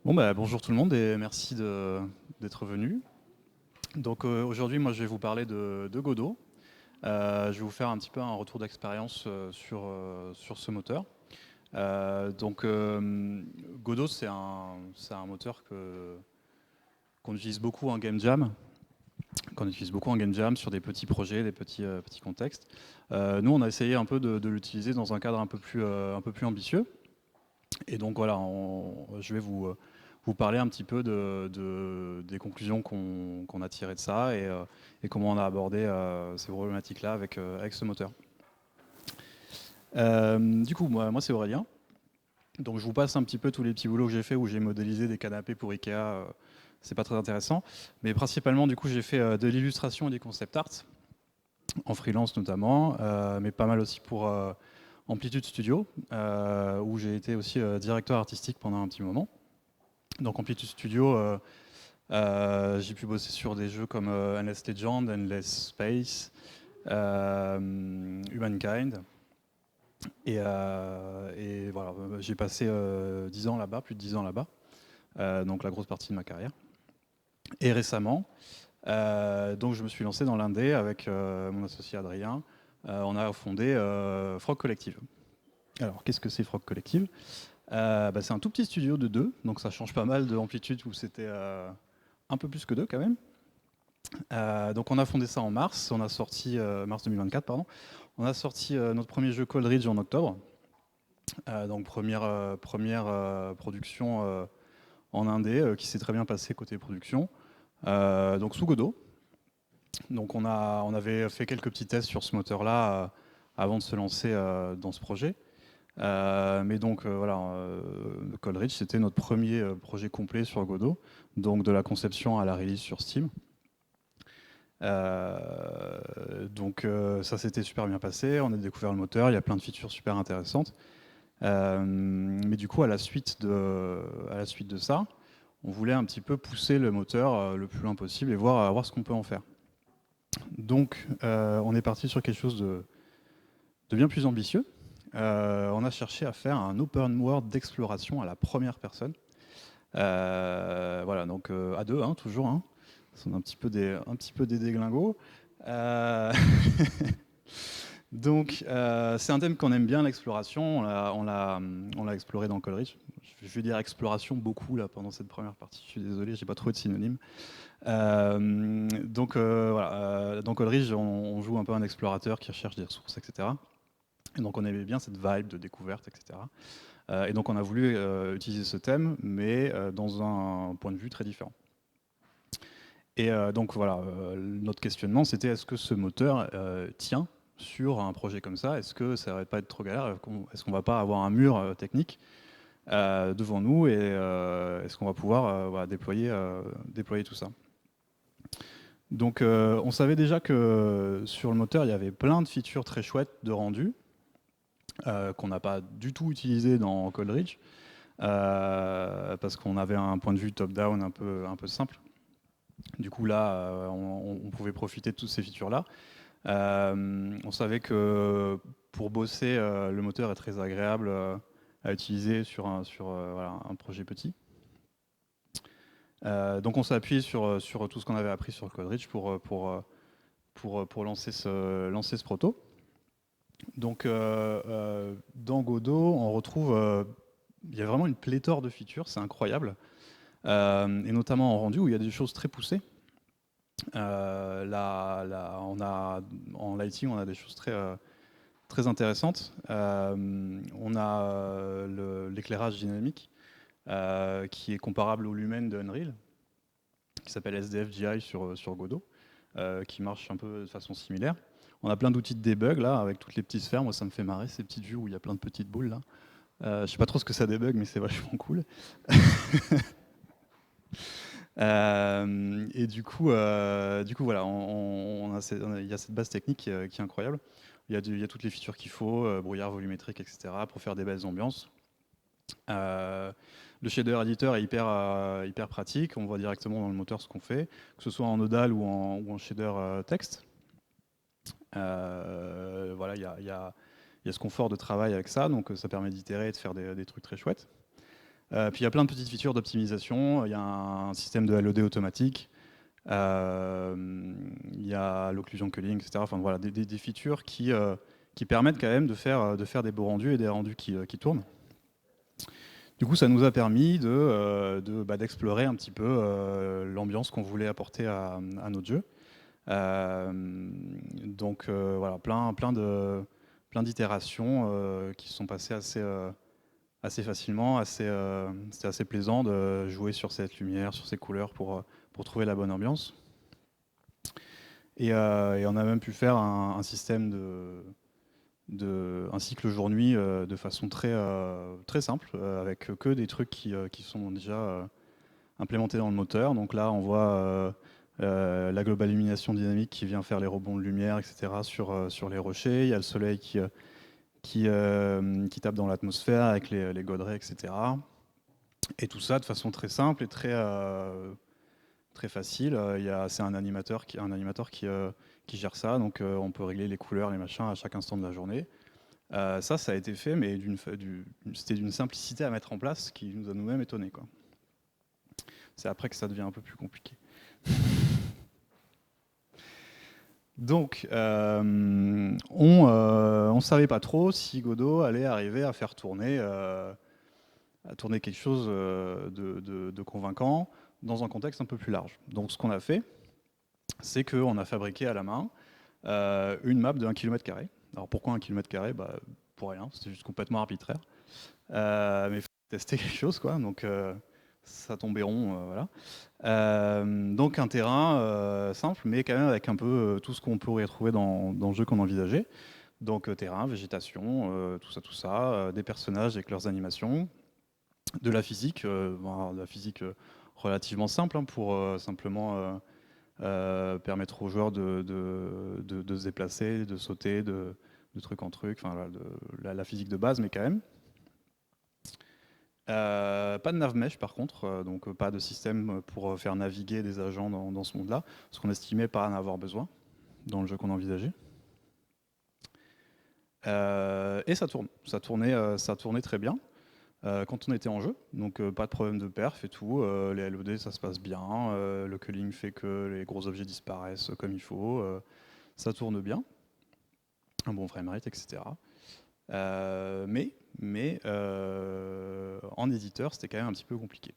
Bonjour tout le monde et merci d'être venu. Donc aujourd'hui, moi, je vais vous parler de Godot. Je vais vous faire un petit peu un retour d'expérience sur ce moteur. Godot, c'est un moteur qu'on utilise beaucoup en game jam, sur des petits projets, des petits contextes. Nous, on a essayé un peu de l'utiliser dans un cadre un peu plus ambitieux. Et donc voilà, je vais vous parler un petit peu des conclusions qu'on a tirées de ça et comment on a abordé ces problématiques-là avec ce moteur. Du coup, moi c'est Aurélien. Donc je vous passe un petit peu tous les petits boulots que j'ai fait où j'ai modélisé des canapés pour Ikea. C'est pas très intéressant. Mais principalement, du coup, j'ai fait de l'illustration et des concept art, en freelance notamment, mais pas mal aussi pour Amplitude Studio, où j'ai été aussi directeur artistique pendant un petit moment. Donc Amplitude Studio, j'ai pu bosser sur des jeux comme Endless Legend, Endless Space, Humankind. Et voilà, j'ai passé 10 ans là-bas, plus de 10 ans là-bas, donc la grosse partie de ma carrière. Et récemment, donc je me suis lancé dans l'indé avec mon associé Adrien. On a fondé Frog Collective. Alors, qu'est-ce que c'est Frog Collective? C'est un tout petit studio de deux, donc ça change pas mal de Amplitude où c'était un peu plus que deux quand même. Donc on a fondé ça en mars, on a sorti mars 2024 pardon. On a sorti notre premier jeu Coldridge en octobre. Donc première production en indé qui s'est très bien passée côté production. Donc sous Godot. Donc on avait fait quelques petits tests sur ce moteur-là avant de se lancer dans ce projet. Mais donc voilà, Coldridge c'était notre premier projet complet sur Godot, donc de la conception à la release sur Steam. Ça s'était super bien passé, on a découvert le moteur, il y a plein de features super intéressantes. Mais du coup, à la suite de ça, on voulait un petit peu pousser le moteur le plus loin possible et voir ce qu'on peut en faire. Donc, on est parti sur quelque chose de bien plus ambitieux. On a cherché à faire un open world d'exploration à la première personne. Voilà, donc à deux, hein, toujours. Hein. Ce sont un petit peu des déglingos. Euh, Donc, c'est un thème qu'on aime bien, l'exploration. On l'a exploré dans Coleridge. Je vais dire exploration beaucoup là pendant cette première partie. Je suis désolé, j'ai pas trouvé de synonyme. Voilà, dans Coleridge, on joue un peu un explorateur qui recherche des ressources, etc. Et donc, on aimait bien cette vibe de découverte, etc. Et donc, on a voulu utiliser ce thème, mais dans un point de vue très différent. Et donc voilà, notre questionnement, c'était est-ce que ce moteur tient sur un projet comme ça? Est-ce que ça va pas être trop galère? Est-ce qu'on va pas avoir un mur technique devant nous et est-ce qu'on va pouvoir voilà, déployer tout ça? Donc on savait déjà que sur le moteur, il y avait plein de features très chouettes de rendu qu'on n'a pas du tout utilisé dans Coleridge parce qu'on avait un point de vue top-down un peu simple. Du coup, là, on pouvait profiter de toutes ces features-là. On savait que pour bosser, le moteur est très agréable à utiliser sur voilà, un projet petit. Donc on s'est appuyé sur tout ce qu'on avait appris sur Codereach pour lancer ce proto. Donc dans Godot, on retrouve, il y a vraiment une pléthore de features, c'est incroyable. Et notamment en rendu où il y a des choses très poussées. En lighting, on a des choses très intéressantes. On a l'éclairage dynamique qui est comparable au Lumen de Unreal, qui s'appelle SDF-GI sur Godot, qui marche un peu de façon similaire. On a plein d'outils de debug là, avec toutes les petites sphères. Moi, ça me fait marrer ces petites vues où il y a plein de petites boules là. Je sais pas trop ce que ça débug, mais c'est vachement cool. Et du coup, voilà, il y a cette base technique qui est incroyable. Il y a toutes les features qu'il faut, brouillard volumétrique, etc., pour faire des belles ambiances. Le shader editor est hyper pratique. On voit directement dans le moteur ce qu'on fait, que ce soit en nodal ou en shader texte. Voilà, il y a ce confort de travail avec ça, donc ça permet d'itérer et de faire des trucs très chouettes. Puis il y a plein de petites features d'optimisation. Il y a un système de LOD automatique. Il y a l'occlusion culling, etc. Enfin voilà, des features qui permettent quand même de faire des beaux rendus et des rendus qui tournent. Du coup, ça nous a permis d'explorer un petit peu l'ambiance qu'on voulait apporter à notre jeu. Voilà, plein d'itérations qui se sont passées assez facilement. C'était assez plaisant de jouer sur cette lumière, sur ces couleurs pour trouver la bonne ambiance. Et on a même pu faire un système un cycle jour-nuit de façon très simple, avec que des trucs qui sont déjà implémentés dans le moteur. Donc là, on voit la global illumination dynamique qui vient faire les rebonds de lumière, etc. sur les rochers. Il y a le soleil qui tape dans l'atmosphère avec les godrets, etc. Et tout ça de façon très simple et très facile. C'est un animateur qui gère ça, donc on peut régler les couleurs, les machins à chaque instant de la journée. Ça a été fait, mais c'était d'une simplicité à mettre en place qui nous a nous-mêmes étonnés, quoi. C'est après que ça devient un peu plus compliqué. Donc, on savait pas trop si Godot allait arriver à faire tourner quelque chose de convaincant dans un contexte un peu plus large. Donc, ce qu'on a fait, c'est qu'on a fabriqué à la main une map de 1 km². Alors, pourquoi 1 km²? Pour rien, c'était juste complètement arbitraire. Mais il faut tester quelque chose, quoi. Donc, ça tombait rond, voilà. Donc un terrain simple, mais quand même avec un peu tout ce qu'on pourrait retrouver dans le jeu qu'on envisageait. Donc terrain, végétation, tout ça, des personnages avec leurs animations, de la physique, relativement simple, hein, pour simplement permettre aux joueurs de se déplacer, de sauter, de truc en truc, enfin la physique de base, mais quand même. Pas de navmesh par contre, donc pas de système pour faire naviguer des agents dans ce monde-là, parce qu'on estimait pas en avoir besoin dans le jeu qu'on envisageait. Et ça tournait très bien quand on était en jeu, donc pas de problème de perf et tout, les LOD ça se passe bien, le culling fait que les gros objets disparaissent comme il faut, ça tourne bien, un bon framerate, etc. Mais en éditeur, c'était quand même un petit peu compliqué.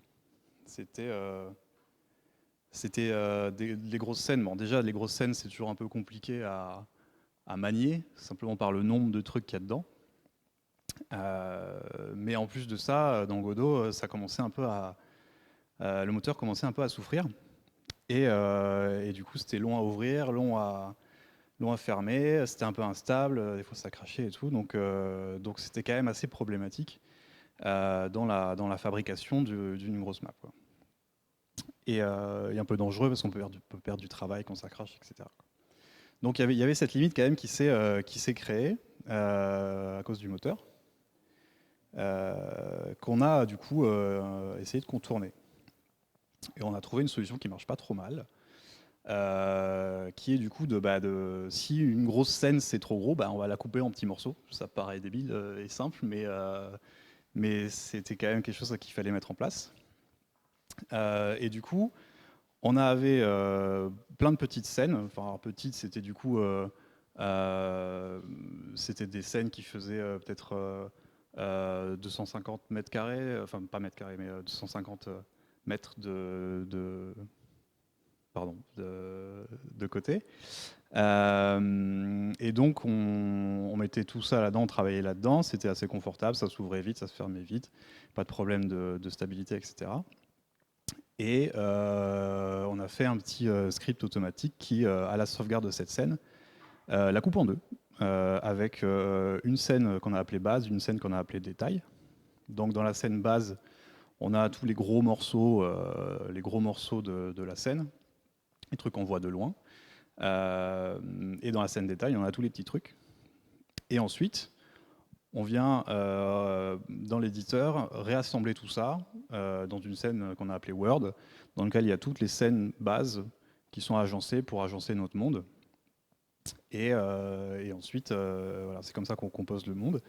C'était les grosses scènes. Bon, déjà, les grosses scènes, c'est toujours un peu compliqué à manier, simplement par le nombre de trucs qu'il y a dedans. Mais en plus de ça, dans Godot, ça commençait un peu le moteur commençait un peu à souffrir. Et du coup, c'était long à ouvrir, long à fermer, c'était un peu instable, des fois ça crachait et tout, donc c'était quand même assez problématique dans la fabrication d'une grosse map, quoi. Et un peu dangereux parce qu'on peut perdre du travail quand ça crache, etc. Donc il y avait cette limite quand même qui s'est créée à cause du moteur, qu'on a du coup essayé de contourner. Et on a trouvé une solution qui marche pas trop mal, qui est du coup si une grosse scène c'est trop gros, on va la couper en petits morceaux. Ça paraît débile et simple, mais c'était quand même quelque chose qu'il fallait mettre en place. Et du coup, on avait plein de petites scènes. Enfin, alors, petites, c'était du coup c'était des scènes qui faisaient peut-être 250 mètres carrés, enfin pas mètres carrés, mais 250 mètres de côté. Et donc on mettait tout ça là-dedans, on travaillait là-dedans, c'était assez confortable, ça s'ouvrait vite, ça se fermait vite, pas de problème de stabilité, etc. Et on a fait un petit script automatique qui, à la sauvegarde de cette scène, la coupe en deux, avec une scène qu'on a appelée base, une scène qu'on a appelée détail. Donc dans la scène base, on a tous les gros morceaux de la scène, les trucs qu'on voit de loin. Et dans la scène détail, on a tous les petits trucs. Et ensuite, on vient dans l'éditeur réassembler tout ça dans une scène qu'on a appelée World, dans laquelle il y a toutes les scènes bases qui sont agencées pour agencer notre monde. Et ensuite, voilà, c'est comme ça qu'on compose le monde.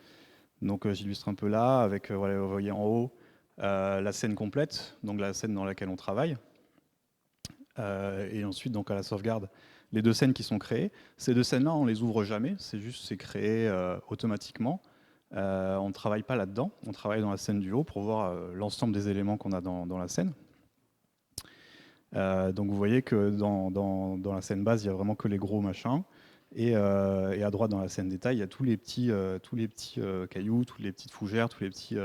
Donc j'illustre un peu là avec, voilà, vous voyez en haut, la scène complète, donc la scène dans laquelle on travaille, et ensuite donc à la sauvegarde, les deux scènes qui sont créées. Ces deux scènes-là, on les ouvre jamais, c'est créé automatiquement. On ne travaille pas là-dedans, on travaille dans la scène du haut pour voir l'ensemble des éléments qu'on a dans la scène. Donc vous voyez que dans la scène base, il y a vraiment que les gros machins. Et à droite, dans la scène détail, il y a tous les petits cailloux, toutes les petites fougères, tous les petits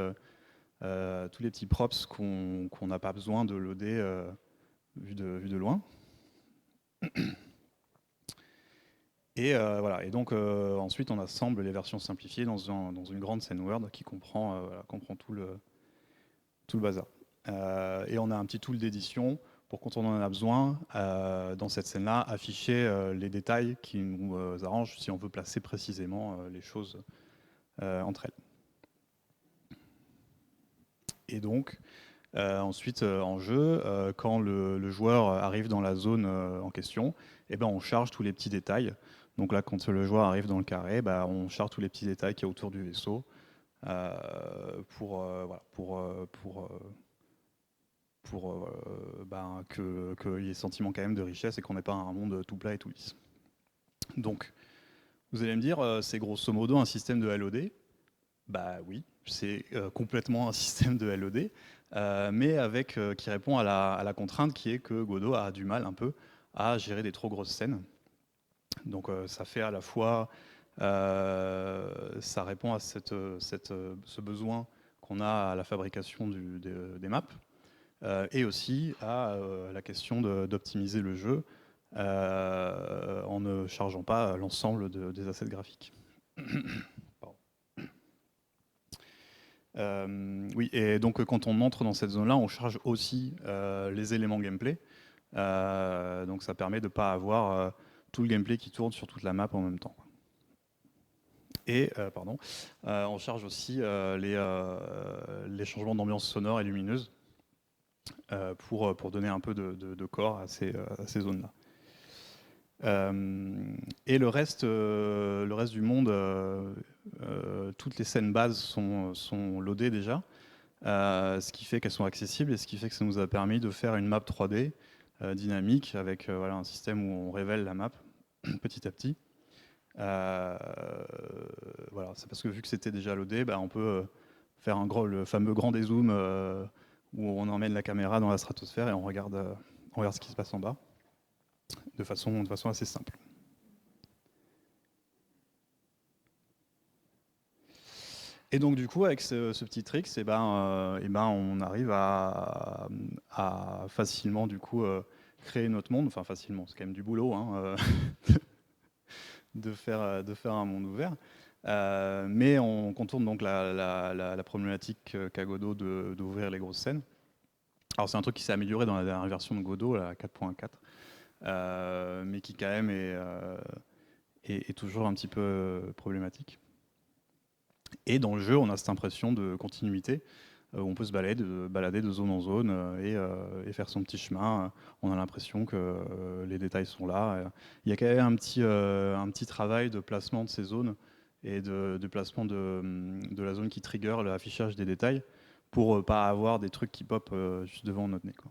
props qu'on n'a pas besoin de loader vu de loin. Et voilà. Et donc ensuite, on assemble les versions simplifiées dans une grande scène Word qui comprend tout le bazar. Et on a un petit tool d'édition pour quand on en a besoin, dans cette scène-là, afficher les détails qui nous arrangent si on veut placer précisément les choses entre elles. Et donc, ensuite, en jeu, quand le joueur arrive dans la zone en question, eh ben, on charge tous les petits détails. Donc là, quand le joueur arrive dans le carré, bah, on charge tous les petits détails qu'il y a autour du vaisseau qu'il y ait sentiment quand même de richesse et qu'on n'ait pas un monde tout plat et tout lisse. Donc, vous allez me dire, c'est grosso modo un système de LOD. Bah oui, c'est complètement un système de LOD, mais qui répond à la contrainte qui est que Godot a du mal un peu à gérer des trop grosses scènes. Donc ça fait à la fois, ça répond à ce besoin qu'on a à la fabrication des maps, et aussi à la question d'optimiser le jeu en ne chargeant pas l'ensemble des assets graphiques. Oui, et donc quand on entre dans cette zone-là, on charge aussi les éléments gameplay. Donc ça permet de ne pas avoir tout le gameplay qui tourne sur toute la map en même temps. Et on charge aussi les changements d'ambiance sonore et lumineuse pour donner un peu de corps à ces zones-là. Et le reste du monde, toutes les scènes bases sont loadées déjà, ce qui fait qu'elles sont accessibles et ce qui fait que ça nous a permis de faire une map 3D dynamique avec un système où on révèle la map petit à petit. Voilà, c'est parce que vu que c'était déjà loadé, on peut faire le fameux grand dézoom où on emmène la caméra dans la stratosphère et on regarde ce qui se passe en bas de façon assez simple. Et donc du coup, avec ce petit trick, on arrive à facilement du coup créer notre monde. Enfin facilement, c'est quand même du boulot hein, de faire un monde ouvert. Mais on contourne donc la problématique qu'a Godot d'ouvrir les grosses scènes. Alors c'est un truc qui s'est amélioré dans la dernière version de Godot, la 4.4, mais qui quand même est toujours un petit peu problématique. Et dans le jeu, on a cette impression de continuité, où on peut se balader de zone en zone et faire son petit chemin. On a l'impression que les détails sont là. Il y a quand même un petit travail de placement de ces zones et de placement de la zone qui trigger l'affichage des détails pour ne pas avoir des trucs qui pop juste devant notre nez, quoi.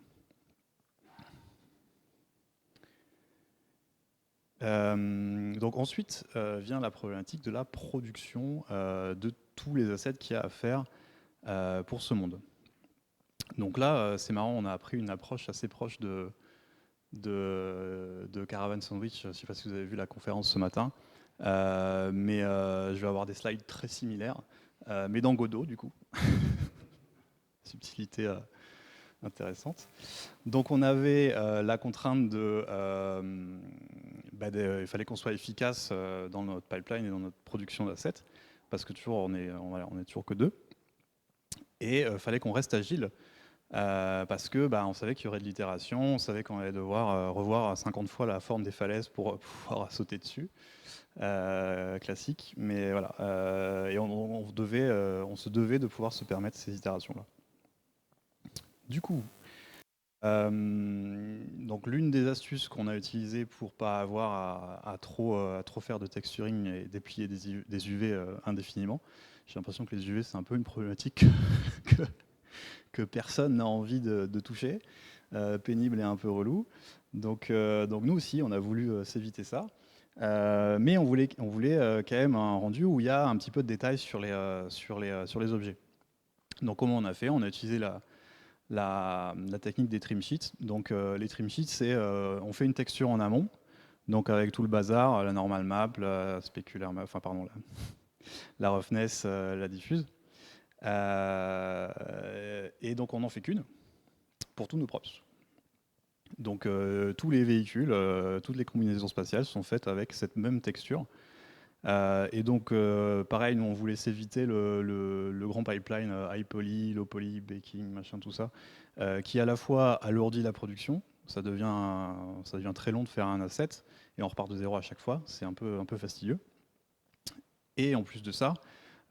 Donc ensuite vient la problématique de la production de tous les assets qu'il y a à faire pour ce monde. Donc là, c'est marrant, on a appris une approche assez proche de Caravan Sandwich. Je ne sais pas si vous avez vu la conférence ce matin, mais je vais avoir des slides très similaires, mais dans Godot du coup. Subtilité intéressante. Donc on avait la contrainte il fallait qu'on soit efficace dans notre pipeline et dans notre production d'assets, parce que toujours on est toujours que deux. Et il fallait qu'on reste agile, parce que on savait qu'il y aurait de l'itération, on savait qu'on allait devoir revoir 50 fois la forme des falaises pour pouvoir sauter dessus. Classique, mais voilà. Et on se devait de pouvoir se permettre ces itérations-là. Du coup, donc l'une des astuces qu'on a utilisées pour pas avoir à trop faire de texturing et déplier des UV indéfiniment. J'ai l'impression que les UV c'est un peu une problématique que personne n'a envie de toucher, pénible et un peu relou. Donc nous aussi, on a voulu s'éviter ça. Mais on voulait quand même un rendu où il y a un petit peu de détails sur les objets. Donc comment on a fait? On a utilisé la technique des trim sheets. Donc les trim sheets, c'est on fait une texture en amont, donc avec tout le bazar, la normal map, la specular map, enfin pardon, la roughness, la diffuse. Et donc on n'en fait qu'une pour tous nos props. Donc tous les véhicules, toutes les combinaisons spatiales sont faites avec cette même texture. Et donc pareil, nous on voulait s'éviter le grand pipeline high poly, low poly, baking, machin, tout ça, qui à la fois alourdit la production, ça devient très long de faire un asset, et on repart de zéro à chaque fois, c'est un peu fastidieux. Et en plus de ça,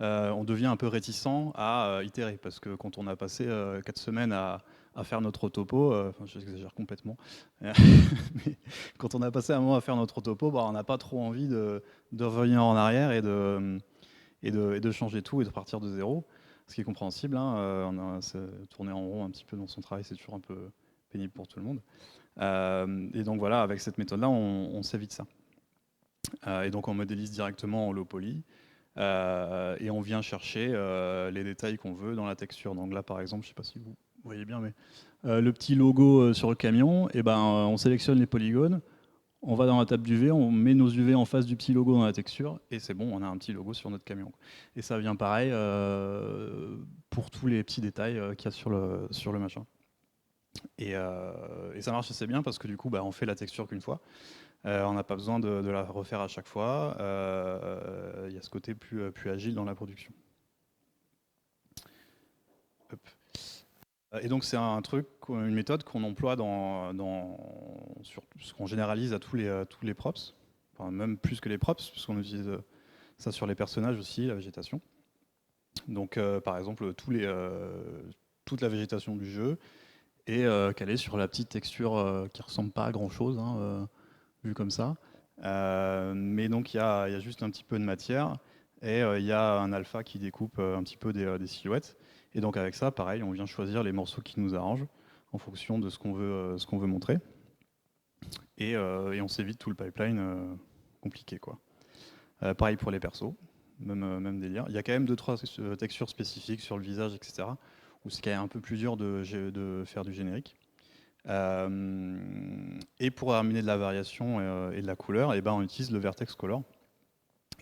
on devient un peu réticent à itérer, parce que quand on a passé 4 semaines à faire notre topo, enfin j'exagère complètement, mais quand on a passé un moment à faire notre topo, bah, on n'a pas trop envie de revenir en arrière et de changer tout et de partir de zéro, ce qui est compréhensible, hein, tourner en rond un petit peu dans son travail, c'est toujours un peu pénible pour tout le monde. Et donc voilà, avec cette méthode-là, on s'évite ça. Et donc on modélise directement en low poly. Et on vient chercher les détails qu'on veut dans la texture. Donc là, par exemple, je ne sais pas si vous voyez bien, mais le petit logo sur le camion, et ben, on sélectionne les polygones, on va dans la table d'UV, on met nos UV en face du petit logo dans la texture, et c'est bon, on a un petit logo sur notre camion. Et ça vient pareil pour tous les petits détails qu'il y a sur le machin. Et ça marche assez bien parce que du coup, bah, on fait la texture qu'une fois. On n'a pas besoin de la refaire à chaque fois. Il y a ce côté plus agile dans la production. Hop. Et donc c'est un truc, une méthode qu'on emploie sur ce qu'on généralise à tous les props, enfin, même plus que les props, puisqu'on utilise ça sur les personnages aussi, la végétation. Donc par exemple, toute la végétation du jeu est calée sur la petite texture qui ressemble pas à grand chose, hein, vu comme ça. Mais donc il y a juste un petit peu de matière et il y a un alpha qui découpe un petit peu des silhouettes. Et donc avec ça, pareil, on vient choisir les morceaux qui nous arrangent en fonction de ce qu'on veut montrer. Et on s'évite tout le pipeline compliqué, quoi. Pareil pour les persos, même délire. Il y a quand même 2-3 textures spécifiques sur le visage, etc., où c'est quand même un peu plus dur de faire du générique. Et pour amener de la variation et de la couleur, et ben, on utilise le Vertex Color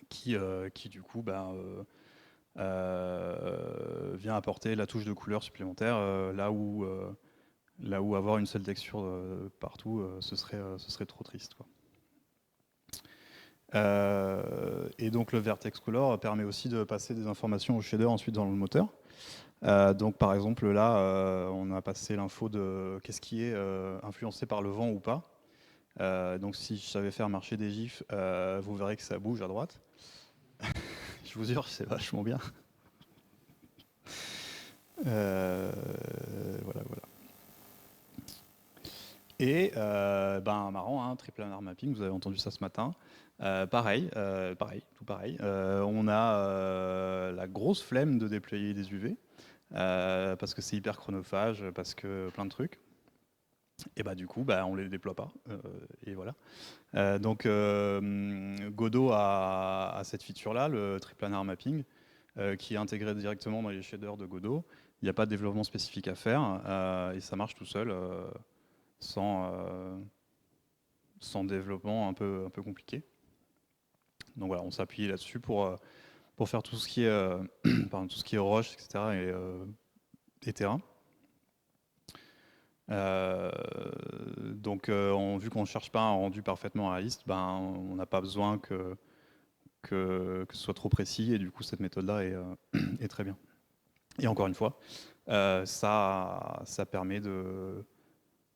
qui du coup vient apporter la touche de couleur supplémentaire là où avoir une seule texture partout, ce serait trop triste, quoi. Et donc le Vertex Color permet aussi de passer des informations au shader ensuite dans le moteur. Donc par exemple là, on a passé l'info de qu'est-ce qui est influencé par le vent ou pas. Donc si je savais faire marcher des gifs, vous verrez que ça bouge à droite. Je vous jure, c'est vachement bien. Voilà. Et marrant, hein, triplanar mapping, vous avez entendu ça ce matin. Pareil, tout pareil. On a la grosse flemme de déployer des UV parce que c'est hyper chronophage, parce que plein de trucs. Et du coup, on les déploie pas. Et voilà. Donc Godot a cette feature-là, le triplanar mapping, qui est intégré directement dans les shaders de Godot. Il n'y a pas de développement spécifique à faire et ça marche tout seul sans développement un peu compliqué. Donc voilà, on s'appuie là-dessus pour faire tout ce qui est, tout ce qui est rush, etc. et terrain. Donc vu qu'on ne cherche pas un rendu parfaitement réaliste, on n'a pas besoin que ce soit trop précis, et du coup cette méthode-là est très bien. Et encore une fois, ça permet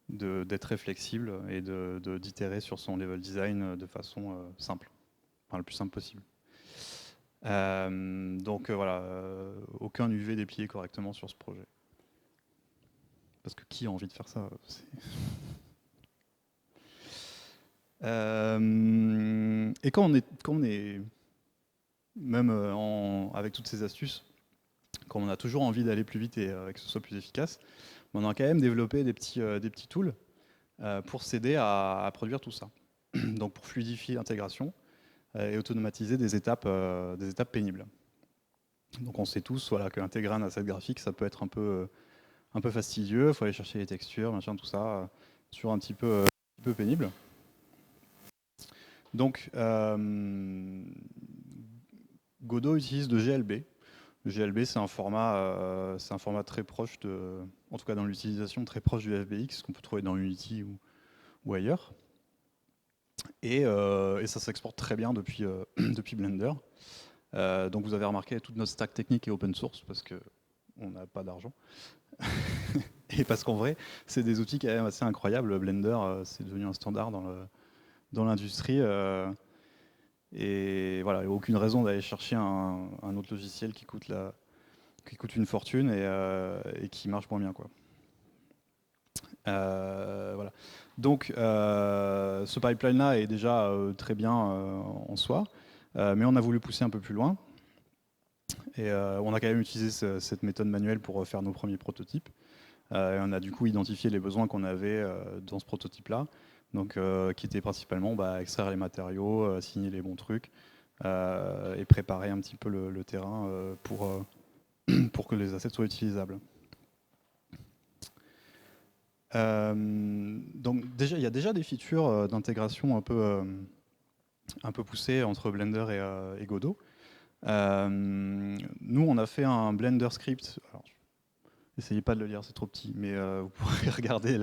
d'être très flexible et d'itérer sur son level design de façon simple, enfin le plus simple possible. Donc voilà, aucun UV déplié correctement sur ce projet. Parce que qui a envie de faire ça Et quand on est même avec toutes ces astuces, comme on a toujours envie d'aller plus vite et que ce soit plus efficace, mais on a quand même développé des petits tools pour s'aider à produire tout ça. Donc pour fluidifier l'intégration et automatiser des étapes pénibles. Donc on sait tous voilà, qu'intégrer un asset graphique, ça peut être un peu fastidieux, il faut aller chercher les textures, machin, tout ça, toujours un petit peu pénible. Donc Godot utilise de GLB. Le GLB, c'est un format très proche en tout cas dans l'utilisation, très proche du FBX, qu'on peut trouver dans Unity ou ailleurs. Et ça s'exporte très bien depuis Blender. Donc vous avez remarqué, toute notre stack technique est open source parce qu'on n'a pas d'argent. Et parce qu'en vrai, c'est des outils quand même assez incroyables. Blender, c'est devenu un standard dans l'industrie. Et voilà, il n'y a aucune raison d'aller chercher un autre logiciel qui coûte une fortune et qui marche moins bien, quoi. Voilà. Donc, ce pipeline-là est déjà très bien en soi, mais on a voulu pousser un peu plus loin. Et on a quand même utilisé cette méthode manuelle pour faire nos premiers prototypes. Et on a du coup identifié les besoins qu'on avait dans ce prototype-là, donc qui étaient principalement extraire les matériaux, assigner les bons trucs et préparer un petit peu le terrain pour que les assets soient utilisables. Donc déjà, il y a déjà des features d'intégration un peu poussées entre Blender et Godot. Nous, on a fait un Blender script. Alors, essayez pas de le lire, c'est trop petit, mais vous pourrez regarder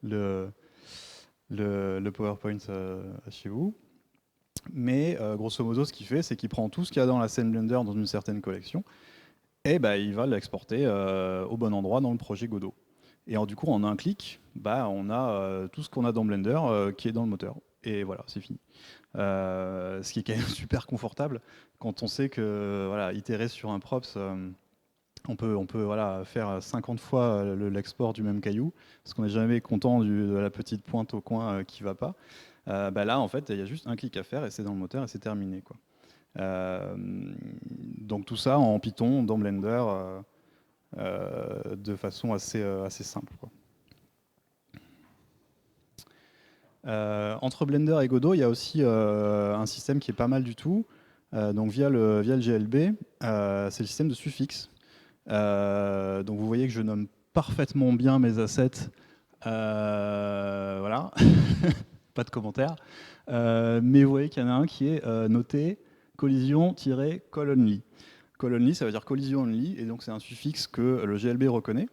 le PowerPoint chez vous. Mais grosso modo, ce qu'il fait, c'est qu'il prend tout ce qu'il y a dans la scène Blender dans une certaine collection et il va l'exporter au bon endroit dans le projet Godot. Et du coup, en un clic, on a tout ce qu'on a dans Blender qui est dans le moteur. Et voilà, c'est fini. Ce qui est quand même super confortable quand on sait que voilà, itérer sur un props, on peut voilà, faire 50 fois l'export du même caillou, parce qu'on n'est jamais content de la petite pointe au coin qui ne va pas. Là, en fait, il y a juste un clic à faire et c'est dans le moteur et c'est terminé, quoi. Donc tout ça en Python, dans Blender, de façon assez simple, quoi. Entre Blender et Godot, il y a aussi un système qui est pas mal du tout. Donc via le GLB, c'est le système de suffixe. Donc vous voyez que je nomme parfaitement bien mes assets. Voilà, pas de commentaire. Mais vous voyez qu'il y en a un qui est noté collision-colonly. Colonly, ça veut dire collision only, et donc c'est un suffixe que le GLB reconnaît.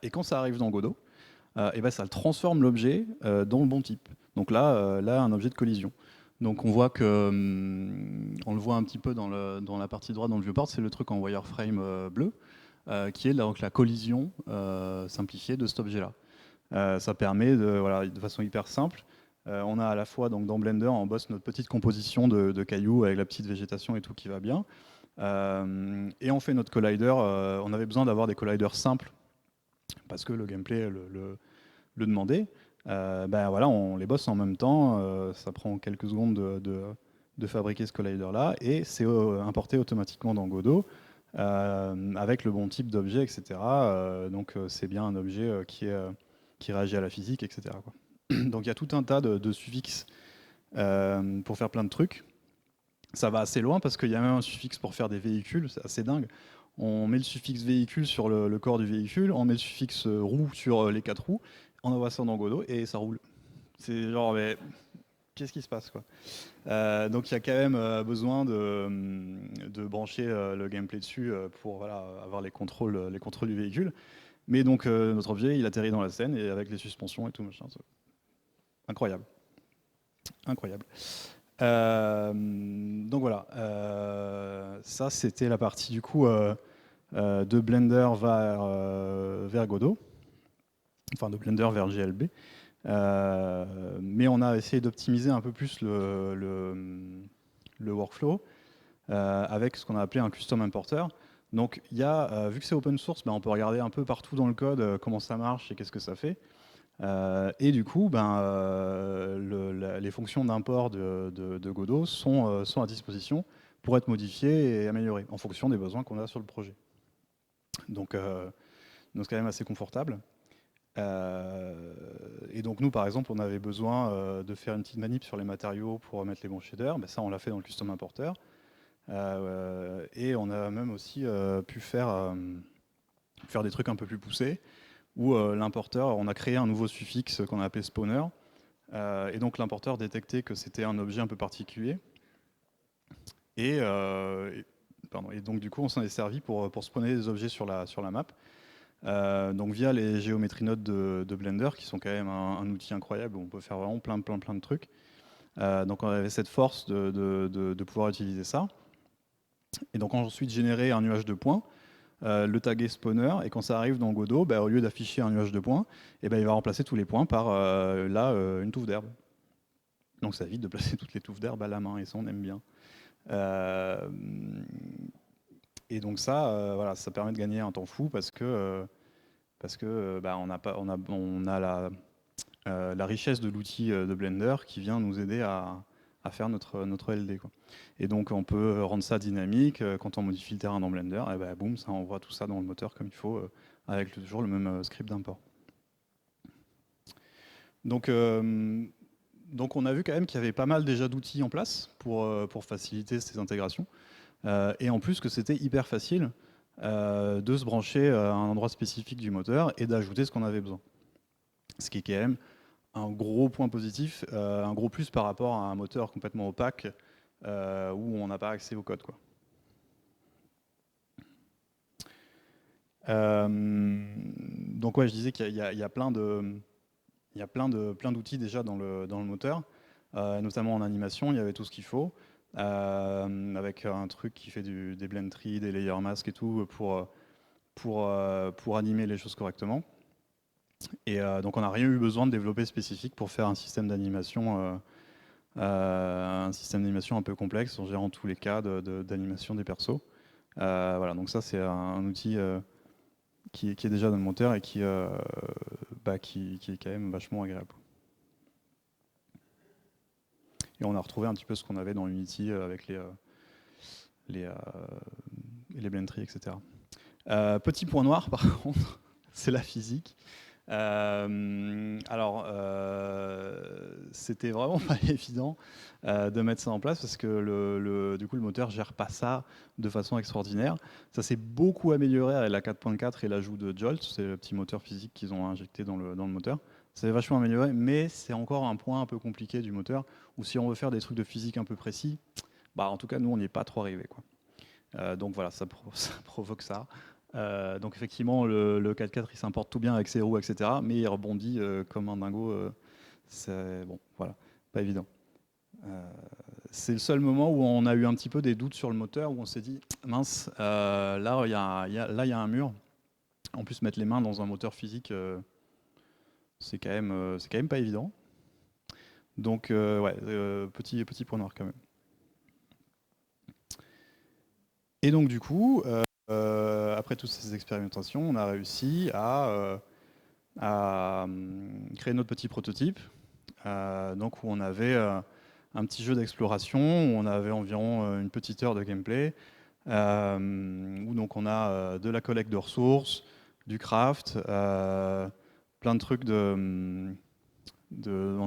Et quand ça arrive dans Godot, ça le transforme l'objet dans le bon type. Donc là, un objet de collision. Donc on voit que, on le voit un petit peu dans la partie droite dans le viewport, c'est le truc en wireframe bleu, qui est donc la collision simplifiée de cet objet-là. Ça permet de façon hyper simple. On a à la fois donc, dans Blender, on bosse notre petite composition de cailloux avec la petite végétation et tout qui va bien. Et on fait notre collider. On avait besoin d'avoir des colliders simples parce que le gameplay le demandait. Voilà, on les bosse en même temps. Ça prend quelques secondes de fabriquer ce collider-là et c'est importé automatiquement dans Godot avec le bon type d'objet, etc. Donc c'est bien un objet qui réagit à la physique, etc., quoi. Donc il y a tout un tas de suffixes pour faire plein de trucs. Ça va assez loin parce qu'il y a même un suffixe pour faire des véhicules, c'est assez dingue. On met le suffixe véhicule sur le corps du véhicule, on met le suffixe roue sur les 4 roues, on envoie ça dans Godot et ça roule. C'est genre, mais qu'est-ce qui se passe, quoi. Donc il y a quand même besoin de brancher le gameplay dessus pour voilà, avoir les contrôles du véhicule. Mais donc notre objet, il atterrit dans la scène et avec les suspensions et tout machin. Incroyable. Incroyable. Donc voilà, ça c'était la partie du coup de Blender vers Godot, enfin de Blender vers GLB. Mais on a essayé d'optimiser un peu plus le workflow avec ce qu'on a appelé un custom importer. Donc il y a, vu que c'est open source, on peut regarder un peu partout dans le code comment ça marche et qu'est-ce que ça fait. Et du coup, les fonctions d'import de Godot sont à disposition pour être modifié et amélioré en fonction des besoins qu'on a sur le projet. Donc c'est quand même assez confortable. Et donc nous, par exemple, on avait besoin de faire une petite manip sur les matériaux pour mettre les bons shaders. Ben ça, on l'a fait dans le custom importer. Et on a même aussi pu faire des trucs un peu plus poussés, où l'importeur, on a créé un nouveau suffixe qu'on a appelé spawner. Et donc l'importeur détectait que c'était un objet un peu particulier. Et donc du coup, on s'en est servi pour spawner des objets sur la map. Donc via les géométries nodes de Blender, qui sont quand même un outil incroyable où on peut faire vraiment plein de trucs. Donc on avait cette force de pouvoir utiliser ça. Et donc ensuite générer un nuage de points, le taguer spawner, et quand ça arrive dans Godot, bah, au lieu d'afficher un nuage de points, et ben il va remplacer tous les points par une touffe d'herbe. Donc ça évite de placer toutes les touffes d'herbe à la main, et ça on aime bien. Et donc ça, voilà, ça permet de gagner un temps fou parce que bah, on a la richesse de l'outil de Blender qui vient nous aider à faire notre LD, quoi. Et donc on peut rendre ça dynamique. Quand on modifie le terrain dans Blender, et ben boum, ça envoie tout ça dans le moteur comme il faut, avec toujours le même script d'import. Donc on a vu quand même qu'il y avait pas mal déjà d'outils en place pour faciliter ces intégrations. Et en plus que c'était hyper facile de se brancher à un endroit spécifique du moteur et d'ajouter ce qu'on avait besoin. Ce qui est quand même un gros point positif, un gros plus par rapport à un moteur complètement opaque où on n'a pas accès au code, quoi. Donc ouais, je disais qu'il y a plein d'outils déjà dans le moteur, notamment en animation, il y avait tout ce qu'il faut, avec un truc qui fait des blend trees, des layer masks et tout pour animer les choses correctement. Et donc on n'a rien eu besoin de développer spécifique pour faire un système d'animation un peu complexe en gérant tous les cas d'animation des persos. Voilà, donc ça c'est un outil qui est déjà dans le moteur et qui est quand même vachement agréable. Et on a retrouvé un petit peu ce qu'on avait dans Unity avec les blend trees, etc. Petit point noir par contre, c'est la physique. C'était vraiment pas évident de mettre ça en place parce que du coup le moteur gère pas ça de façon extraordinaire. Ça s'est beaucoup amélioré avec la 4.4 et l'ajout de Jolt, c'est le petit moteur physique qu'ils ont injecté dans le moteur. Ça s'est vachement amélioré, mais c'est encore un point un peu compliqué du moteur où si on veut faire des trucs de physique un peu précis, bah en tout cas nous on n'y est pas trop arrivé, quoi. Donc voilà, ça provoque ça. Donc effectivement, le 4x4 il s'importe tout bien avec ses roues, etc. Mais il rebondit comme un dingo. C'est bon, voilà, pas évident. C'est le seul moment où on a eu un petit peu des doutes sur le moteur, où on s'est dit mince, là il y a un mur. En plus, mettre les mains dans un moteur physique, c'est quand même pas évident. Donc ouais, petit point noir quand même. Et donc du coup, après toutes ces expérimentations, on a réussi à créer notre petit prototype, donc où on avait un petit jeu d'exploration, où on avait environ une petite heure de gameplay, où donc on a de la collecte de ressources, du craft, plein de trucs on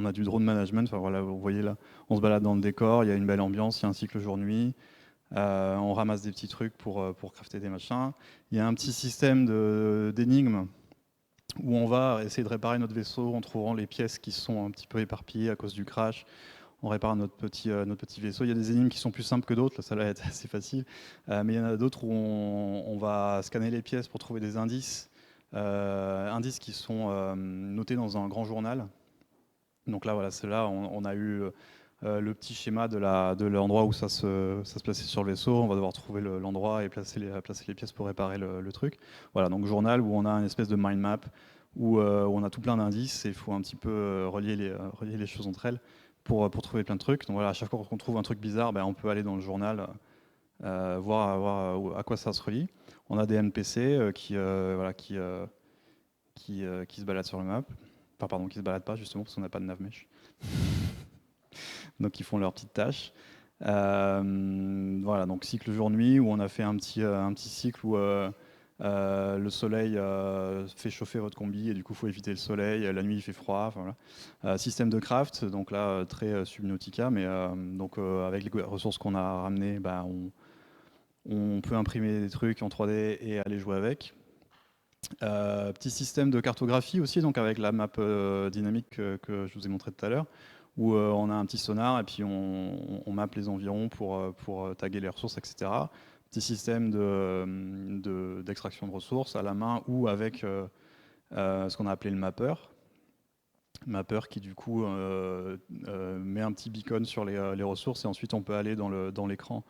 a du drone management, enfin voilà, vous voyez là, on se balade dans le décor, il y a une belle ambiance, il y a un cycle jour-nuit. On ramasse des petits trucs pour crafter des machins. Il y a un petit système d'énigmes où on va essayer de réparer notre vaisseau en trouvant les pièces qui sont un petit peu éparpillées à cause du crash. On répare notre petit vaisseau. Il y a des énigmes qui sont plus simples que d'autres, ça va être assez facile. Mais il y en a d'autres où on va scanner les pièces pour trouver des indices. Indices qui sont notés dans un grand journal. Donc là, voilà, c'est là, on a eu le petit schéma de l'endroit où ça se plaçait sur le vaisseau. On va devoir trouver l'endroit et placer les pièces pour réparer le truc. Voilà, donc journal où on a une espèce de mind map où on a tout plein d'indices et il faut un petit peu relier les choses entre elles pour trouver plein de trucs. Donc voilà, à chaque fois qu'on trouve un truc bizarre, ben, on peut aller dans le journal voir à quoi ça se relie. On a des NPC qui se baladent sur le map. Enfin, pardon, qui se baladent pas justement parce qu'on n'a pas de navmesh. Donc ils font leurs petites tâches. Voilà, donc cycle jour-nuit, où on a fait un petit cycle où le soleil fait chauffer votre combi et du coup il faut éviter le soleil, la nuit il fait froid, enfin, voilà. Système de craft, donc là très Subnautica, mais donc avec les ressources qu'on a ramenées, bah, on peut imprimer des trucs en 3D et aller jouer avec. Petit système de cartographie aussi, donc avec la map dynamique que je vous ai montré tout à l'heure, où on a un petit sonar et puis on mappe les environs pour taguer les ressources, etc. Petit système d'extraction de ressources à la main ou avec ce qu'on a appelé le mapper. Mapper qui du coup met un petit beacon sur les ressources et ensuite on peut aller dans l'écran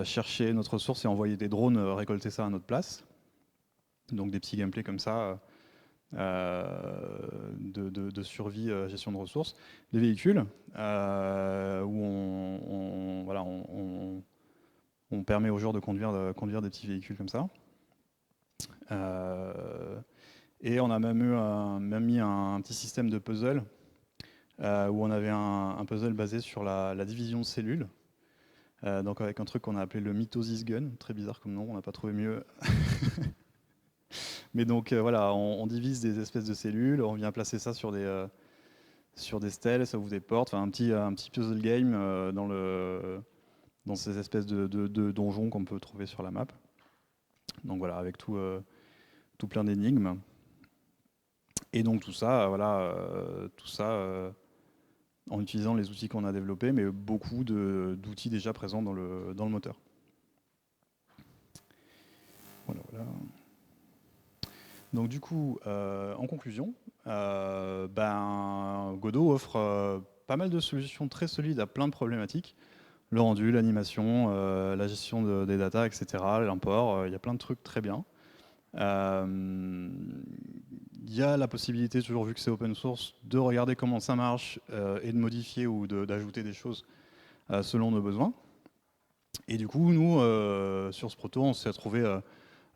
chercher notre ressource et envoyer des drones récolter ça à notre place. Donc des petits gameplays comme ça de survie, gestion de ressources. Des véhicules où voilà, on permet aux joueurs de conduire des petits véhicules comme ça. Et on a même mis un petit système de puzzle où on avait un puzzle basé sur la division de cellules. Donc avec un truc qu'on a appelé le Mitosis Gun, très bizarre comme nom, on n'a pas trouvé mieux. Mais donc voilà, on divise des espèces de cellules, on vient placer ça sur des stèles, ça ouvre des portes, enfin un petit puzzle game dans ces espèces de donjons qu'on peut trouver sur la map. Donc voilà, avec tout plein d'énigmes. Et donc tout ça, en utilisant les outils qu'on a développés, mais beaucoup d'outils déjà présents dans le moteur. Voilà, voilà. Donc du coup, en conclusion, Godot offre pas mal de solutions très solides à plein de problématiques. Le rendu, l'animation, la gestion des data, etc., l'import, il y a plein de trucs très bien. Il y a la possibilité, toujours vu que c'est open source, de regarder comment ça marche et de modifier ou d'ajouter des choses selon nos besoins. Et du coup, nous, sur ce proto, on s'est retrouvé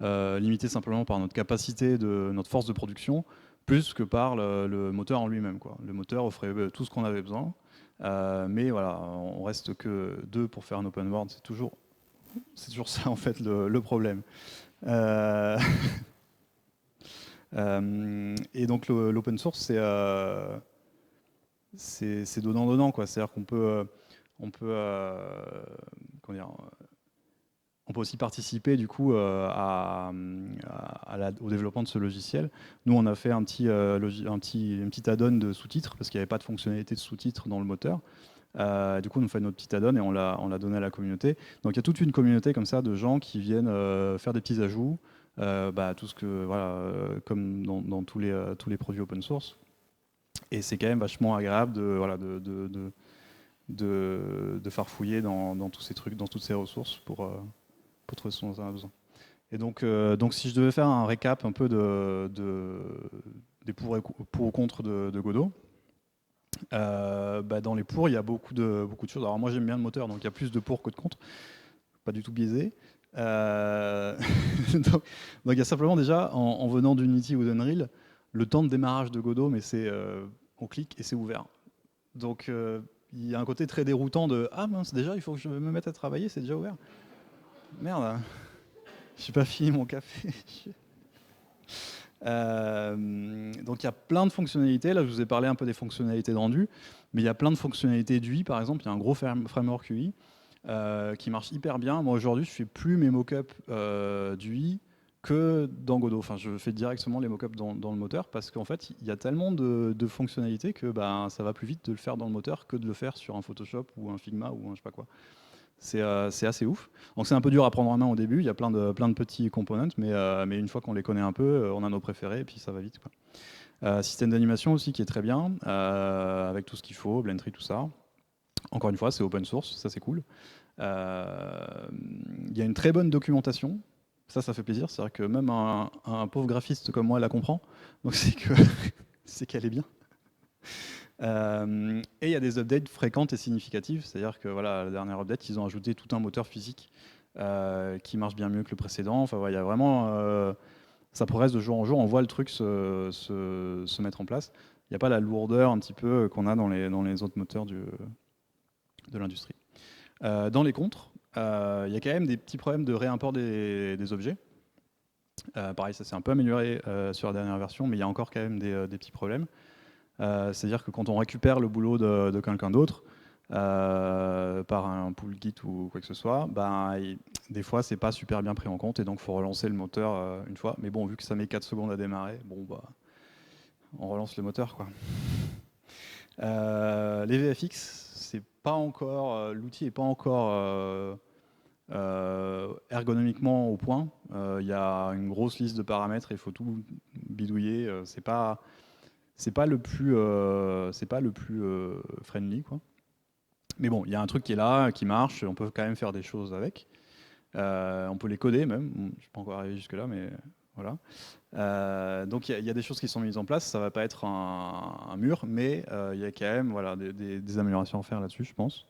limité simplement par notre capacité, notre force de production, plus que par le moteur en lui-même, quoi. Le moteur offrait tout ce qu'on avait besoin, mais voilà, on reste que deux pour faire un open world, c'est toujours ça en fait le problème. Et donc l'open source, c'est donnant-donnant, quoi. C'est-à-dire qu'on peut, comment dire, on peut aussi participer du coup au développement de ce logiciel. Nous, on a fait un petit add-on de sous-titres parce qu'il n'y avait pas de fonctionnalité de sous-titres dans le moteur. Du coup, on a fait notre petit add-on et on l'a donné à la communauté. Donc, il y a toute une communauté comme ça de gens qui viennent faire des petits ajouts, tout ce que voilà, comme dans tous les produits open source. Et c'est quand même vachement agréable de farfouiller dans tous ces trucs, dans toutes ces ressources pour trouver ce dont on a besoin. Et donc si je devais faire un récap un peu des pour ou contre de Godot, dans les pour, il y a beaucoup de choses. Alors moi j'aime bien le moteur, donc il y a plus de pour que de contre, pas du tout biaisé. Donc il y a simplement déjà, en venant d'Unity ou d'Unreal, le temps de démarrage de Godot, mais c'est on clique et c'est ouvert. Donc il y a un côté très déroutant de ah mince déjà il faut que je me mette à travailler, c'est déjà ouvert. Merde. J'ai pas fini mon café. Donc il y a plein de fonctionnalités. Là, je vous ai parlé un peu des fonctionnalités de rendu, mais il y a plein de fonctionnalités d'UI, par exemple. Il y a un gros framework UI qui marche hyper bien. Moi, aujourd'hui, je fais plus mes mock-ups d'UI que dans Godot. Enfin, je fais directement les mock-ups dans le moteur parce qu'en fait, il y a tellement de fonctionnalités que ça va plus vite de le faire dans le moteur que de le faire sur un Photoshop ou un Figma ou un je sais pas quoi. C'est assez ouf. Donc c'est un peu dur à prendre en main au début, il y a plein de petits components, mais une fois qu'on les connaît un peu, on a nos préférés et puis ça va vite, quoi. Système d'animation aussi qui est très bien, avec tout ce qu'il faut, Blendtree, tout ça. Encore une fois, c'est open source, ça c'est cool. Il y a une très bonne documentation, ça fait plaisir, c'est-à-dire que même un pauvre graphiste comme moi la comprend, donc c'est qu'elle est bien. Et il y a des updates fréquentes et significatives, c'est-à-dire que voilà, la dernière update, ils ont ajouté tout un moteur physique qui marche bien mieux que le précédent. Enfin, il y a vraiment, ça progresse de jour en jour. On voit le truc se mettre en place. Il n'y a pas la lourdeur un petit peu qu'on a dans les autres moteurs de l'industrie. Dans les contres, il y a quand même des petits problèmes de réimport des objets. Pareil, ça s'est un peu amélioré sur la dernière version, mais il y a encore quand même des petits problèmes. C'est-à-dire que quand on récupère le boulot de quelqu'un d'autre, par un pull git ou quoi que ce soit, des fois c'est pas super bien pris en compte et donc il faut relancer le moteur une fois. Mais bon, vu que ça met 4 secondes à démarrer, on relance le moteur, quoi. Les VFX, c'est pas encore, l'outil est pas encore ergonomiquement au point. Il y a une grosse liste de paramètres et il faut tout bidouiller. C'est pas le plus friendly, quoi. Mais bon, il y a un truc qui est là, qui marche, on peut quand même faire des choses avec. On peut les coder même, je ne suis pas encore arrivé jusque-là, mais voilà. Donc il y a des choses qui sont mises en place, ça ne va pas être un mur, mais il y a quand même voilà, des améliorations à faire là-dessus, je pense.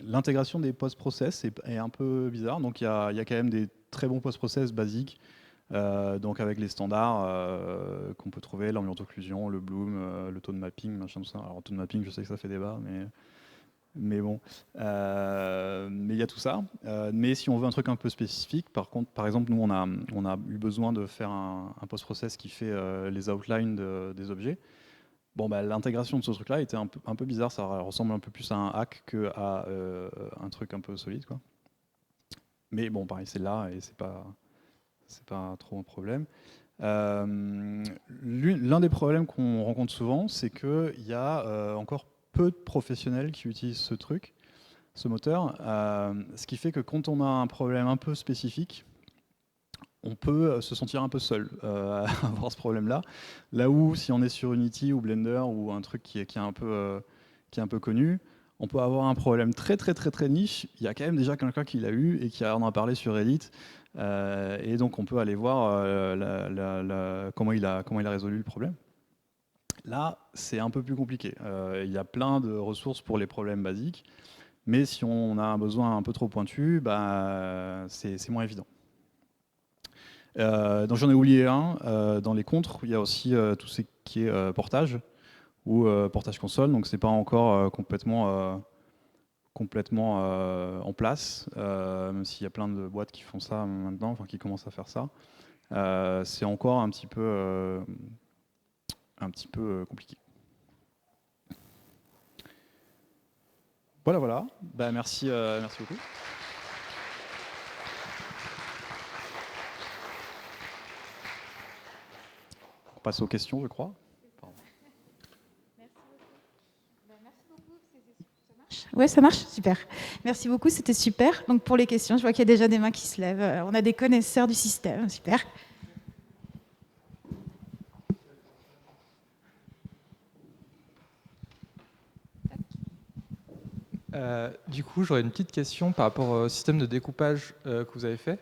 L'intégration des post-process est un peu bizarre, donc il y a quand même des très bons post-process basiques, donc avec les standards qu'on peut trouver, l'ambiance occlusion, le bloom, le tone mapping, machin tout ça. Alors tone mapping, je sais que ça fait débat, mais bon. Mais il y a tout ça. Mais si on veut un truc un peu spécifique, par contre, par exemple, nous on a eu besoin de faire un post-process qui fait les outlines des objets. Bon, l'intégration de ce truc-là était un peu bizarre, ça ressemble un peu plus à un hack qu'à un truc un peu solide, quoi. Mais bon, pareil, c'est là et c'est pas trop un problème. L'un des problèmes qu'on rencontre souvent, c'est qu'il y a encore peu de professionnels qui utilisent ce moteur, ce qui fait que quand on a un problème un peu spécifique, on peut se sentir un peu seul à avoir ce problème-là. Là où, si on est sur Unity ou Blender ou un truc qui est un peu connu, on peut avoir un problème très très très très niche. Il y a quand même déjà quelqu'un qui l'a eu et qui en a parlé sur Reddit. Et donc on peut aller voir comment il a résolu le problème. Là, c'est un peu plus compliqué. Il y a plein de ressources pour les problèmes basiques, mais si on a un besoin un peu trop pointu, c'est moins évident. Donc j'en ai oublié un. Dans les contres, il y a aussi tout ce qui est portage ou portage console. Donc c'est pas encore complètement en place, même s'il y a plein de boîtes qui font ça maintenant, enfin qui commencent à faire ça. C'est encore un petit peu compliqué. Voilà. Merci beaucoup. On passe aux questions, je crois. Ouais, ça marche. Super. Merci beaucoup, c'était super. Donc pour les questions, je vois qu'il y a déjà des mains qui se lèvent. On a des connaisseurs du système, super. Du coup, j'aurais une petite question par rapport au système de découpage que vous avez fait.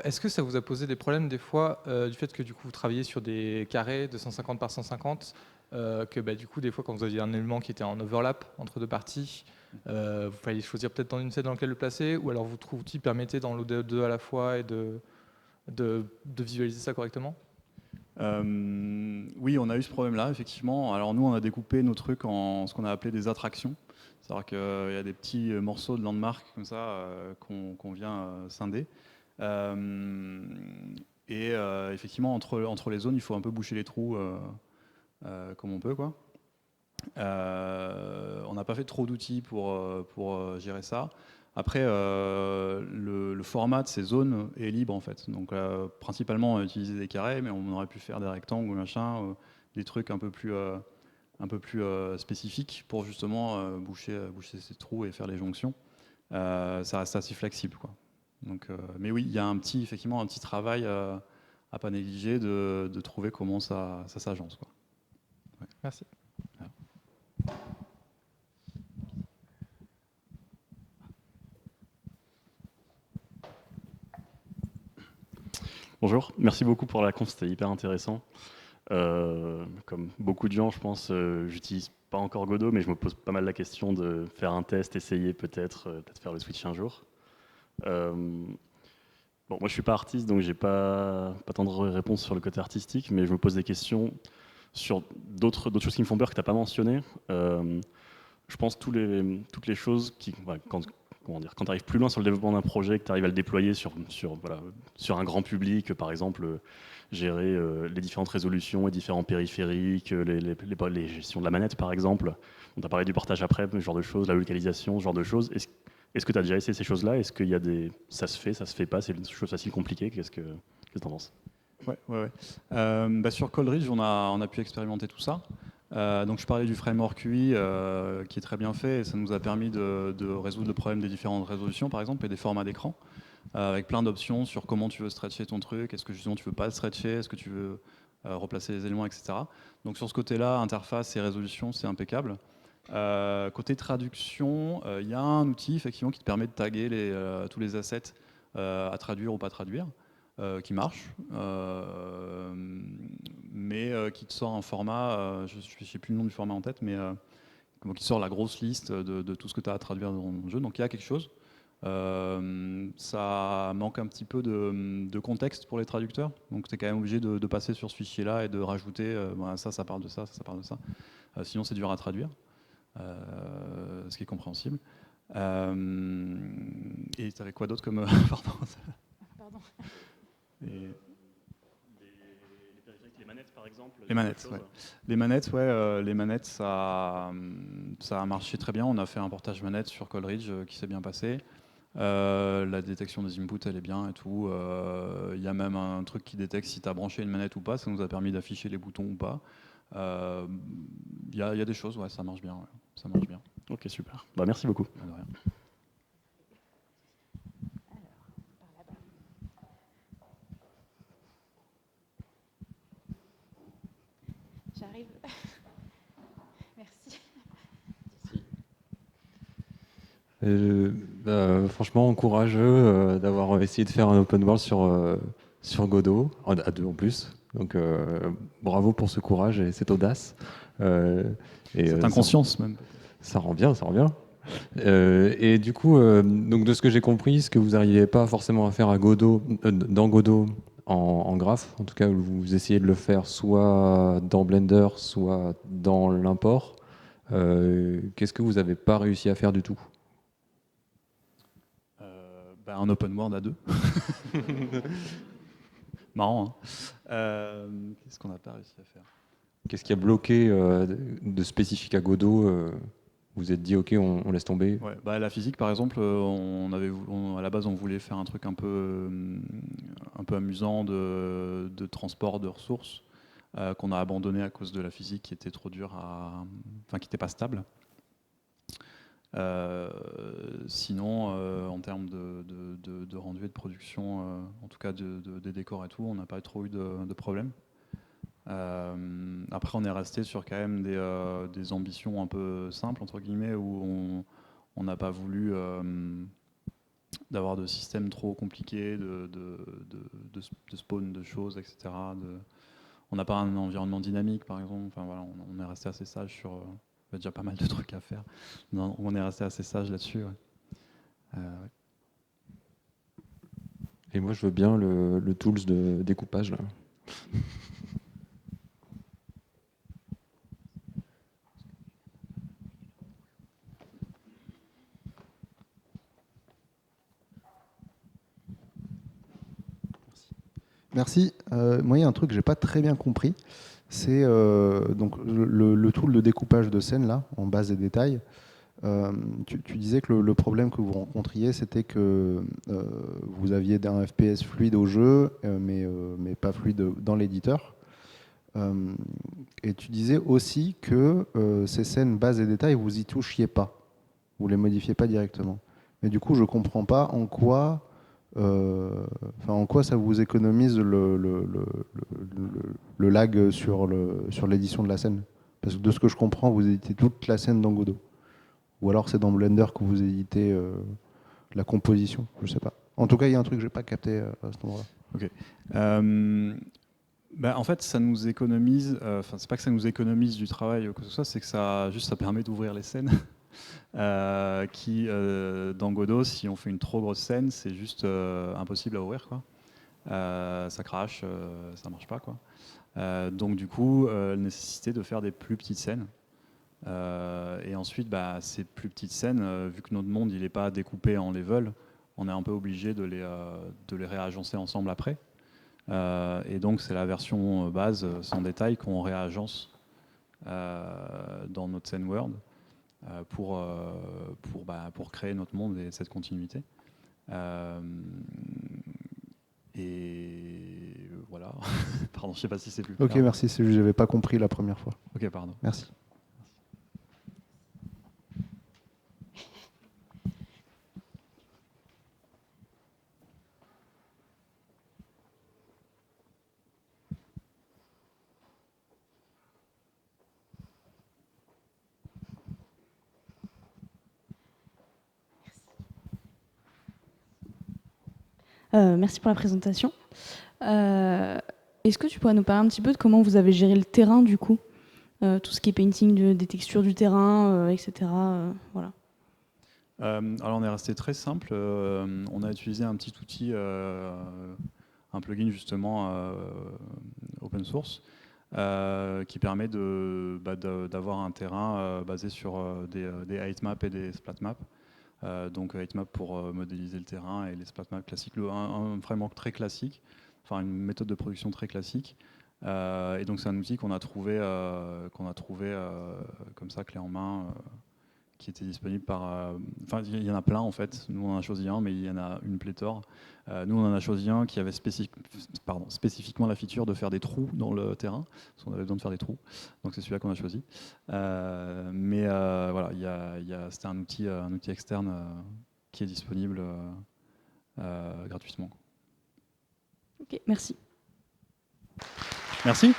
Est-ce que ça vous a posé des problèmes des fois du fait que du coup vous travaillez sur des carrés de 150 par 150, que du coup des fois quand vous aviez un élément qui était en overlap entre deux parties, vous fallait choisir peut-être dans une scène dans laquelle le placer, ou alors votre outil permettait d'enloader deux à la fois et de visualiser ça correctement? Oui, on a eu ce problème-là, effectivement. Alors nous, on a découpé nos trucs en ce qu'on a appelé des attractions. C'est-à-dire qu'il y a des petits morceaux de landmark comme ça qu'on vient scinder. Effectivement, entre les zones, il faut un peu boucher les trous comme on peut, quoi. On n'a pas fait trop d'outils pour gérer ça. Après, le format de ces zones est libre en fait. Donc principalement on a utilisé des carrés, mais on aurait pu faire des rectangles ou machin, des trucs un peu plus spécifiques pour justement boucher ces trous et faire les jonctions. Ça reste assez flexible, quoi. Donc, mais oui, il y a effectivement un petit travail à pas négliger de trouver comment ça s'agence, quoi. Ouais. Merci. Voilà. Bonjour, merci beaucoup pour la conf, c'était hyper intéressant. Comme beaucoup de gens, je pense, j'utilise pas encore Godot, mais je me pose pas mal la question de faire un test, essayer peut-être faire le switch un jour. Bon, moi je suis pas artiste, donc j'ai pas tant de réponses sur le côté artistique, mais je me pose des questions sur d'autres choses qui me font peur que tu n'as pas mentionné. je pense toutes les choses qui, voilà, quand tu arrives plus loin sur le développement d'un projet, que tu arrives à le déployer sur un grand public, par exemple, gérer les différentes résolutions et différents périphériques, les gestions de la manette, par exemple. On t'a parlé du portage après, ce genre de choses, la localisation, ce genre de choses. Est-ce que tu as déjà essayé ces choses-là? Est-ce qu'il y a ça se fait pas? C'est une chose facile, compliquée? Qu'est-ce que tu en penses? Ouais. Sur Coleridge, on a pu expérimenter tout ça. Donc je parlais du framework UI qui est très bien fait et ça nous a permis de résoudre le problème des différentes résolutions par exemple et des formats d'écran avec plein d'options sur comment tu veux stretcher ton truc, est-ce que justement tu veux pas le stretcher, est-ce que tu veux replacer les éléments, etc. Donc sur ce côté-là, interface et résolution, c'est impeccable. Côté traduction, il y a un outil effectivement qui te permet de taguer tous les assets à traduire ou pas traduire. Qui marche, mais qui te sort un format, je ne sais plus le nom du format en tête, mais qui sort la grosse liste de tout ce que tu as à traduire dans le jeu. Donc il y a quelque chose. Ça manque un petit peu de contexte pour les traducteurs. Donc tu es quand même obligé de passer sur ce fichier-là et de rajouter ça parle de ça, ça parle de ça. Sinon c'est dur à traduire, ce qui est compréhensible. Et tu avais quoi d'autre comme... Pardon. Les manettes, par exemple. Les manettes, ouais. Les manettes, ça a marché très bien. On a fait un portage manette sur Coleridge qui s'est bien passé. La détection des inputs, elle est bien et tout. Il y a même un truc qui détecte si tu as branché une manette ou pas. Ça nous a permis d'afficher les boutons ou pas. Il y a des choses, ouais, ça marche bien. Ouais. Ça marche bien. Ok, super. Merci beaucoup. De rien. J'arrive. Merci. Franchement, courageux d'avoir essayé de faire un open world sur Godot, à deux en plus. Donc bravo pour ce courage et cette audace. Cette inconscience même. Ça rend bien, ça rend bien. Et du coup, donc de ce que j'ai compris, ce que vous n'arrivez pas forcément à faire à Godot, dans Godot en graphe, en tout cas vous essayez de le faire soit dans Blender, soit dans l'import. Qu'est-ce que vous n'avez pas réussi à faire du tout? Un open world à deux. Marrant, hein. Qu'est-ce qu'on n'a pas réussi à faire? Qu'est-ce qui a bloqué de spécifique à Godot vous êtes dit, ok, on laisse tomber? Ouais, la physique, par exemple, à la base, on voulait faire un truc un peu amusant de transport de ressources qu'on a abandonné à cause de la physique qui était trop dure qui n'était pas stable. Sinon, en termes de rendu et de production, en tout cas des décors et tout, on n'a pas trop eu de problème. Après, on est resté sur quand même des ambitions un peu simples, entre guillemets, où on n'a pas voulu d'avoir de système trop compliqué, de spawn de choses, etc. On n'a pas un environnement dynamique, par exemple. Enfin, voilà, on est resté assez sage sur... Il y a déjà pas mal de trucs à faire. Non, on est resté assez sage là-dessus. Ouais. Et moi, je veux bien le tools de découpage, là. Merci. Moi, il y a un truc que j'ai pas très bien compris. C'est donc le tool de découpage de scène là, en base des détails. Tu disais que le problème que vous rencontriez, c'était que vous aviez un FPS fluide au jeu, mais pas fluide dans l'éditeur. Et tu disais aussi que ces scènes base et détails, vous y touchiez pas, vous les modifiez pas directement. Mais du coup, je comprends pas en quoi ça vous économise le lag sur l'édition de la scène. Parce que de ce que je comprends, vous éditez toute la scène dans Godot. Ou alors c'est dans Blender que vous éditez la composition, je sais pas. En tout cas, il y a un truc que j'ai pas capté à ce moment-là. Ok. En fait, ça nous économise. C'est pas que ça nous économise du travail ou que ce soit, c'est que ça permet d'ouvrir les scènes. Dans Godot, si on fait une trop grosse scène, c'est juste impossible à ouvrir, quoi. Ça crache, ça marche pas, quoi. Donc du coup, nécessité de faire des plus petites scènes. Et ensuite, ces plus petites scènes, vu que notre monde il n'est pas découpé en levels, on est un peu obligé de les réagencer ensemble après. Et donc c'est la version base sans détail qu'on réagence dans notre scène Word pour créer notre monde et cette continuité. Et voilà. Pardon, je ne sais pas si c'est plus clair. Ok, merci, c'est juste que j'avais pas compris la première fois. Ok, pardon. Merci. Merci pour la présentation. Est-ce que tu pourrais nous parler un petit peu de comment vous avez géré le terrain du coup, tout ce qui est painting des textures du terrain, etc. Voilà. Alors on est resté très simple. On a utilisé un petit outil, un plugin justement open source, qui permet d'avoir un terrain basé sur des heightmaps et des splatmaps. Donc heightmap pour modéliser le terrain et les splatmaps classiques, un framework très classique, enfin une méthode de production très classique. Et donc c'est un outil qu'on a trouvé comme ça, clé en main, qui était disponible par... Enfin, il y en a plein en fait. Nous, on en a choisi un, mais il y en a une pléthore. Nous, on en a choisi un qui avait spécifiquement la feature de faire des trous dans le terrain, parce qu'on avait besoin de faire des trous. Donc, c'est celui-là qu'on a choisi. Mais voilà, c'était un outil externe qui est disponible gratuitement. Ok, merci. Merci.